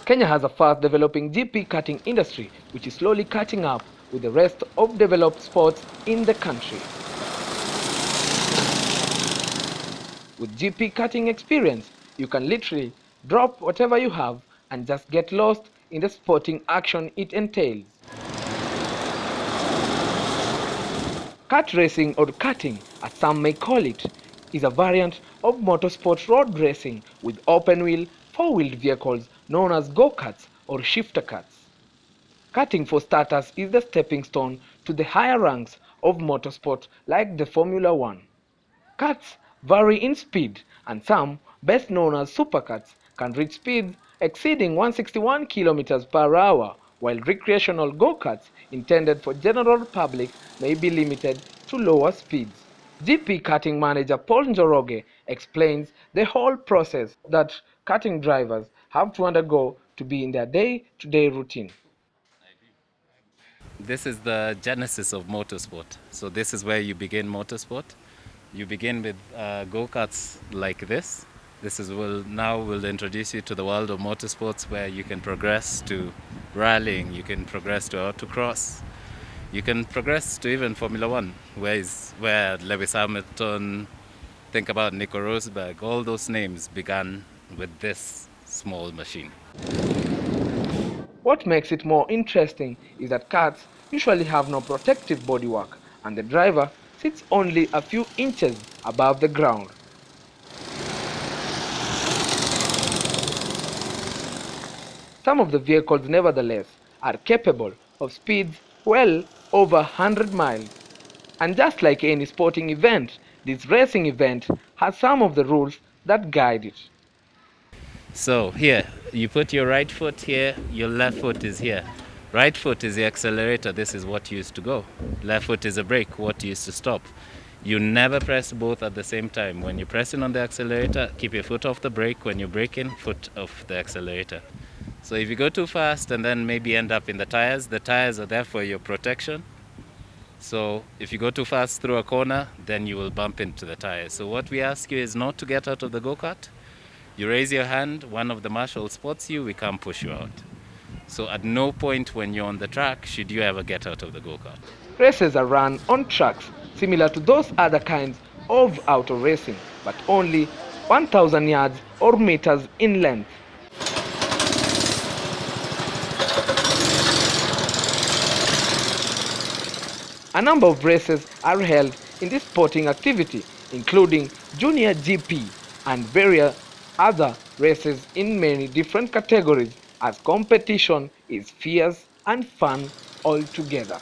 Kenya has a fast-developing GP karting industry, which is slowly catching up with the rest of developed sports in the country. With GP karting experience, you can literally drop whatever you have and just get lost in the sporting action it entails. Kart racing, or karting as some may call it, is a variant of motorsport road racing with open-wheel, four-wheeled vehicles known as go-karts or shifter karts. Karting, for starters, is the stepping stone to the higher ranks of motorsport like the Formula One. Karts vary in speed, and some, best known as superkarts, can reach speeds exceeding 161 km per hour, while recreational go-karts intended for general public may be limited to lower speeds. GP karting manager Paul Njoroge explains the whole process that karting drivers have to undergo to be in their day-to-day routine. This is the genesis of motorsport. So this is where you begin motorsport. You begin with go-karts like this. Will introduce you to the world of motorsports, where you can progress to rallying, you can progress to autocross, you can progress to even Formula One, where Lewis Hamilton, think about Nico Rosberg, all those names began with this small machine. What makes it more interesting is that karts usually have no protective bodywork, and the driver sits only a few inches above the ground. Some of the vehicles, nevertheless, are capable of speeds well over 100 miles. And just like any sporting event, this racing event has some of the rules that guide it. So here, you put your right foot here, your left foot is here. Right foot is the accelerator, this is what used to go. Left foot is a brake, what used to stop. You never press both at the same time. When you're pressing on the accelerator, keep your foot off the brake. When you're braking, foot off the accelerator. So if you go too fast and then maybe end up in the tires are there for your protection. So if you go too fast through a corner, then you will bump into the tires. So what we ask you is not to get out of the go-kart. You raise your hand, one of the marshals spots you, we can't push you out. So at no point when you're on the track should you ever get out of the go-kart. Races are run on tracks similar to those other kinds of auto racing, but only 1,000 yards or meters in length. A number of races are held in this sporting activity, including Junior GP and various other races in many different categories, as competition is fierce and fun altogether.